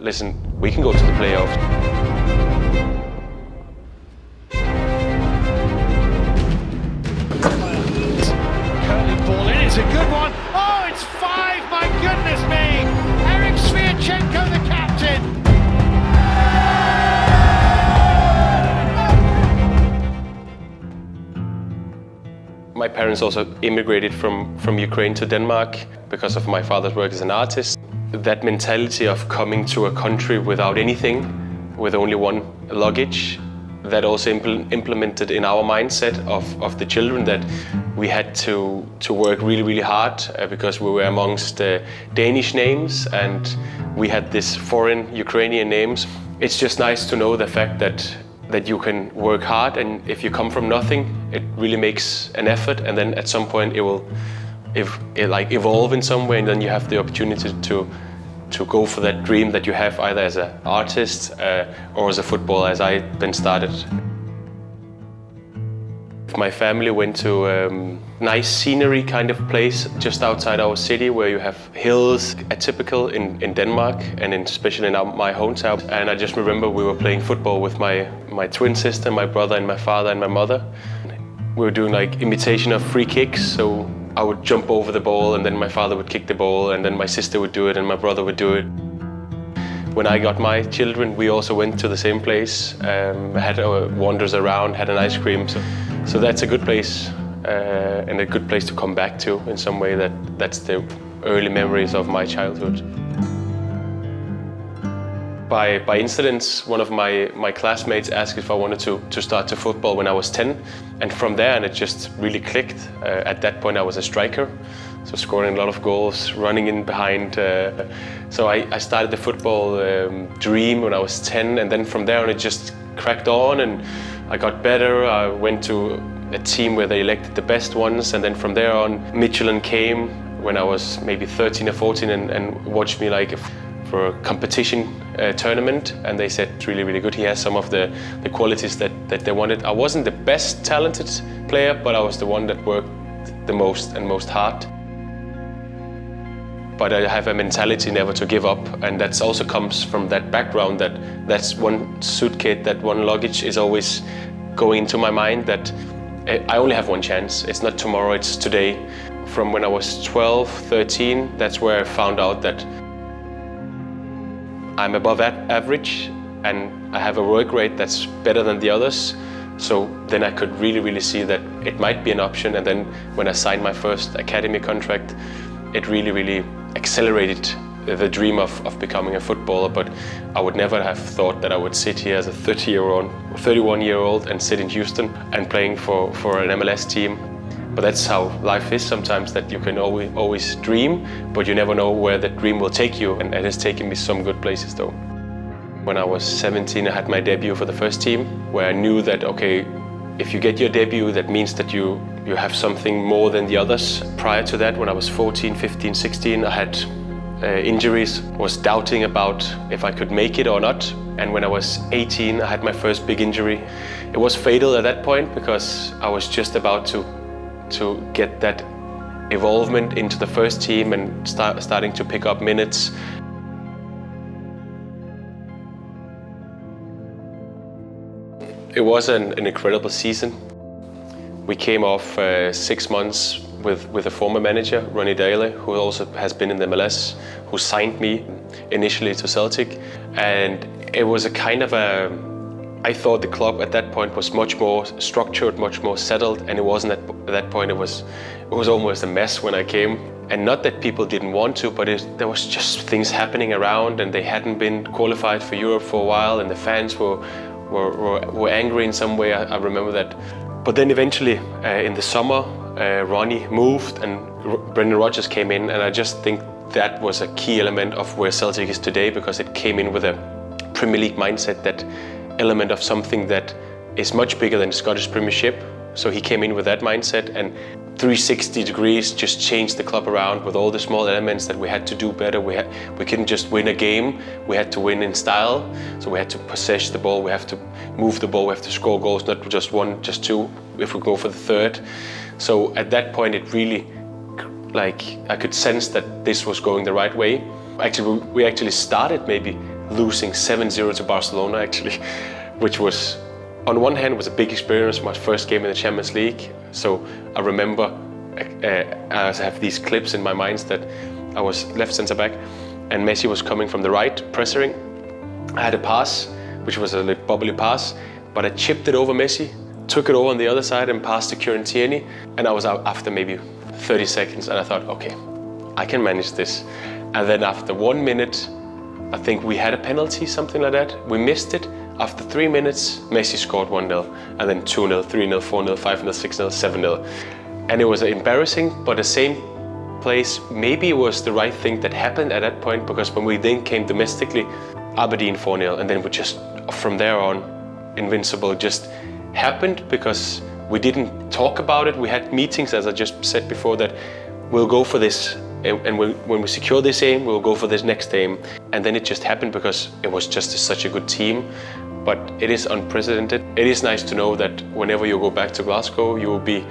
listen, we can go to the playoffs. Curling ball in, it's a good one. Oh, it's 5, my goodness me! Eric Sviatchenko, the captain. My parents also immigrated from Ukraine to Denmark because of my father's work as an artist. That mentality of coming to a country without anything, with only one luggage, that also implemented in our mindset of the children that we had to work really, really hard because we were amongst Danish names and we had this foreign Ukrainian names. It's just nice to know the fact that you can work hard, and if you come from nothing, it really makes an effort, and then at some point it will evolve in some way, and then you have the opportunity to go for that dream that you have either as an artist or as a footballer, as I then started. My family went to a nice scenery kind of place just outside our city where you have hills, atypical in Denmark and especially in my hometown. And I just remember we were playing football with my twin sister, my brother and my father and my mother. We were doing like imitation of free kicks, so I would jump over the ball and then my father would kick the ball and then my sister would do it and my brother would do it. When I got my children, we also went to the same place, had our wanders around, had an ice cream. So that's a good place and a good place to come back to in some way. That's the early memories of my childhood. By incident, one of my classmates asked if I wanted to start to football when I was 10. And from there, and it just really clicked. At that point, I was a striker. So scoring a lot of goals, running in behind. So I started the football dream when I was 10, and then from there on it just cracked on and I got better. I went to a team where they elected the best ones, and then from there on Michelin came when I was maybe 13 or 14 and watched me like for a competition tournament, and they said it's really, really good. He has some of the qualities that they wanted. I wasn't the best talented player, but I was the one that worked the most and most hard. But I have a mentality never to give up, and that also comes from that background that's one suitcase, that one luggage is always going into my mind that I only have one chance. It's not tomorrow, it's today. From when I was 12, 13, that's where I found out that I'm above average and I have a work rate that's better than the others. So then I could really, really see that it might be an option, and then when I signed my first academy contract, it really, really accelerated the dream of becoming a footballer. But I would never have thought that I would sit here as a 31-year-old and sit in Houston and playing for an MLS team. But that's how life is sometimes, that you can always dream, but you never know where that dream will take you, and it has taken me some good places though. When I was 17, I had my debut for the first team, where I knew that, okay, if you get your debut, that means that you have something more than the others. Prior to that, when I was 14, 15, 16, I had injuries, was doubting about if I could make it or not. And when I was 18, I had my first big injury. It was fatal at that point because I was just about to get that evolvement into the first team and starting to pick up minutes. It was an incredible season. We came off 6 months with a former manager, Ronny Deila, who also has been in the MLS, who signed me initially to Celtic. And it was a kind of I thought the club at that point was much more structured, much more settled, and it wasn't at that point. It was almost a mess when I came. And not that people didn't want to, but there was just things happening around, and they hadn't been qualified for Europe for a while, and the fans were angry in some way. I remember that. But then eventually, in the summer, Ronny moved and Brendan Rodgers came in, and I just think that was a key element of where Celtic is today, because it came in with a Premier League mindset, that element of something that is much bigger than the Scottish Premiership. So he came in with that mindset, and 360 degrees just changed the club around with all the small elements that we had to do better. We couldn't just win a game, we had to win in style. So we had to possess the ball, we have to move the ball, we have to score goals, not just one, just two, if we go for the third. So at that point it really, I could sense that this was going the right way. Actually, we started maybe losing 7-0 to Barcelona actually, which was, on one hand, was a big experience, my first game in the Champions League. So I remember, I have these clips in my mind that I was left centre back and Messi was coming from the right, pressuring. I had a pass, which was a little bubbly pass, but I chipped it over Messi, took it over on the other side and passed to Kieran Tierney, and I was out after maybe 30 seconds and I thought, okay, I can manage this. And then after 1 minute, I think we had a penalty, something like that. We missed it. After 3 minutes, Messi scored 1-0, and then 2-0, 3-0, 4-0, 5-0, 6-0, 7-0. And it was embarrassing, but the same place, maybe it was the right thing that happened at that point, because when we then came domestically, Aberdeen 4-0, and then we just, from there on, invincible just happened because we didn't talk about it. We had meetings, as I just said before, that we'll go for this, and when we secure this aim, we'll go for this next aim. And then it just happened because it was just such a good team. But it is unprecedented. It is nice to know that whenever you go back to Glasgow, you will be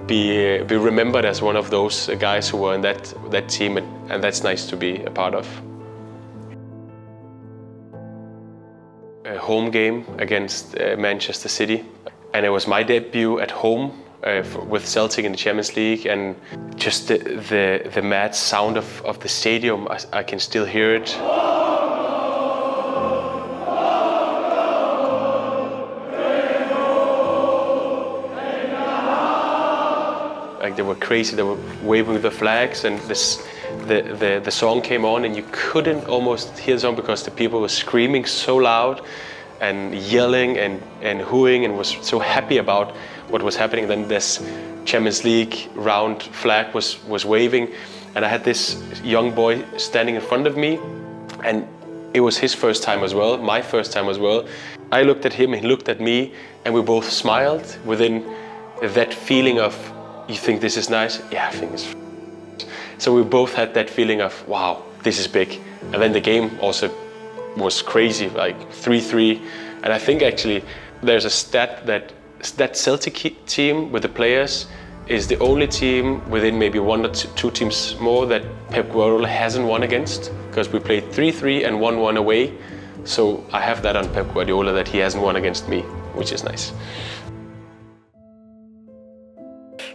remembered as one of those guys who were in that team, and that's nice to be a part of. A home game against Manchester City, and it was my debut at home with Celtic in the Champions League, and just the mad sound of the stadium, I can still hear it. Like they were crazy, they were waving the flags, and the song came on and you couldn't almost hear the song because the people were screaming so loud and yelling and hooing and was so happy about what was happening. Then this Champions League round flag was waving, and I had this young boy standing in front of me, and it was his first time as well, my first time as well. I looked at him, he looked at me, and we both smiled within that feeling of, you think this is nice? Yeah, I think it's. So we both had that feeling of, wow, this is big. And then the game also was crazy, like 3-3. And I think actually there's a stat that Celtic team with the players is the only team within maybe 1 or 2 teams more that Pep Guardiola hasn't won against, because we played 3-3 and 1-1 away. So I have that on Pep Guardiola, that he hasn't won against me, which is nice.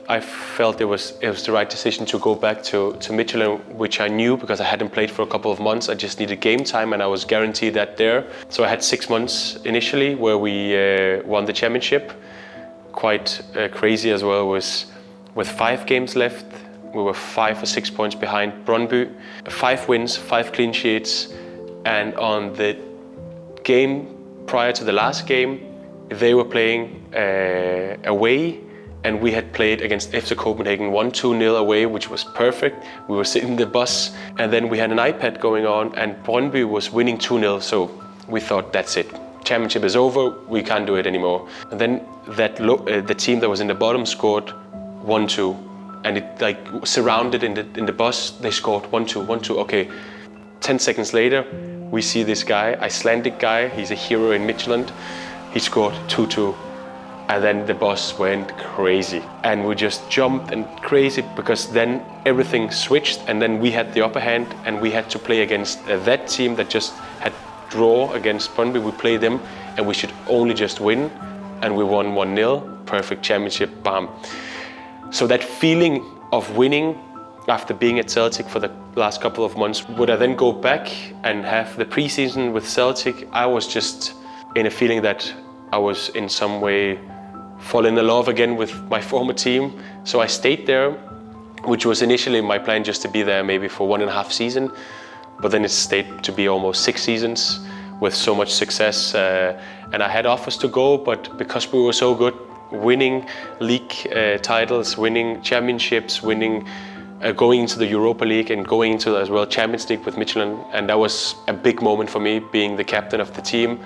I felt it was the right decision to go back to Midtjylland, which I knew because I hadn't played for a couple of months. I just needed game time and I was guaranteed that there. So I had 6 months initially where we won the championship. Quite crazy as well, was with 5 games left. We were 5 or 6 points behind Brøndby. 5 wins, 5 clean sheets. And on the game prior to the last game, they were playing away. And we had played against FC Copenhagen 1-2-0 away, which was perfect. We were sitting in the bus, and then we had an iPad going on, and Brøndby was winning 2-0. So we thought, that's it. Championship is over, we can't do it anymore. And then the team that was in the bottom scored 1-2. And it like surrounded in the bus, they scored 1-2, 1-2. Okay, 10 seconds later, we see this guy, Icelandic guy, he's a hero in Midtjylland. He scored 2-2. And then the bus went crazy. And we just jumped and crazy, because then everything switched, and then we had the upper hand, and we had to play against that team that just had draw against Brøndby. We played them, and we should only just win. And we won 1-0, perfect championship, bam. So that feeling of winning after being at Celtic for the last couple of months, would I then go back and have the pre-season with Celtic? I was just in a feeling that I was in some way falling in love again with my former team. So I stayed there, which was initially my plan, just to be there maybe for 1.5 seasons. But then it stayed to be almost 6 seasons with so much success. And I had offers to go, but because we were so good, winning league titles, winning championships, winning going into the Europa League and going into as well Champions League with Midtjylland. And that was a big moment for me, being the captain of the team.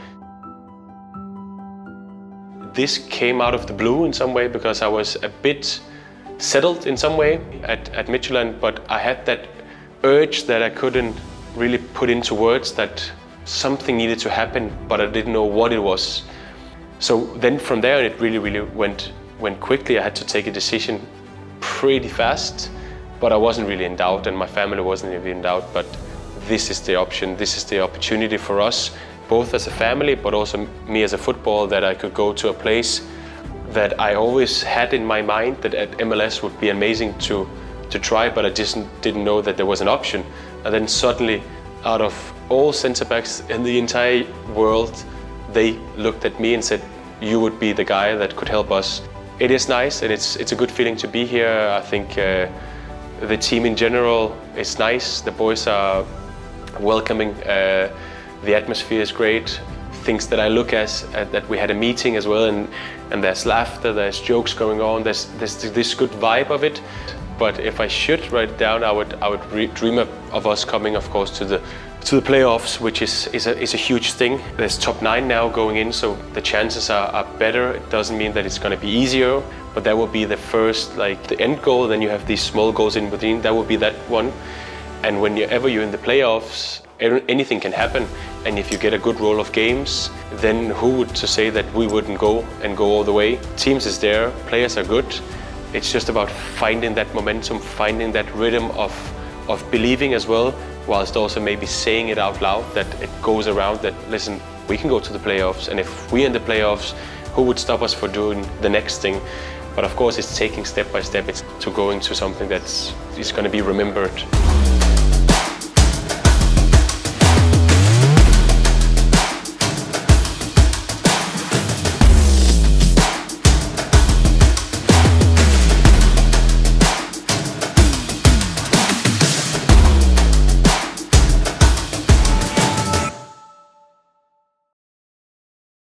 This came out of the blue in some way, because I was a bit settled in some way at Midtjylland, but I had that urge that I couldn't really put into words, that something needed to happen, but I didn't know what it was. So then from there, it really went quickly. I had to take a decision pretty fast, but I wasn't really in doubt, and my family wasn't even in doubt. But this is the option, this is the opportunity for us, both as a family, but also me as a footballer, that I could go to a place that I always had in my mind that at MLS would be amazing to try, but I just didn't know that there was an option. And then suddenly, out of all centre-backs in the entire world, they looked at me and said, you would be the guy that could help us. It is nice, and it's a good feeling to be here. I think the team in general is nice. The boys are welcoming. The atmosphere is great. Things that I look at that we had a meeting as well, and there's laughter, there's jokes going on, there's this good vibe of it. But if I should write it down, I would dream of us coming, of course, to the playoffs, which is a huge thing. There's top 9 now going in, so the chances are better. It doesn't mean that it's going to be easier, but that will be the first, like the end goal. Then you have these small goals in between. That will be that one. And whenever you're in the playoffs, anything can happen. And if you get a good roll of games, then who would to say that we wouldn't go all the way? Teams is there, players are good. It's just about finding that momentum, finding that rhythm of believing as well, whilst also maybe saying it out loud, that it goes around that, listen, we can go to the playoffs, and if we're in the playoffs, who would stop us for doing the next thing? But of course, it's taking step by step to going to something that's going to be remembered.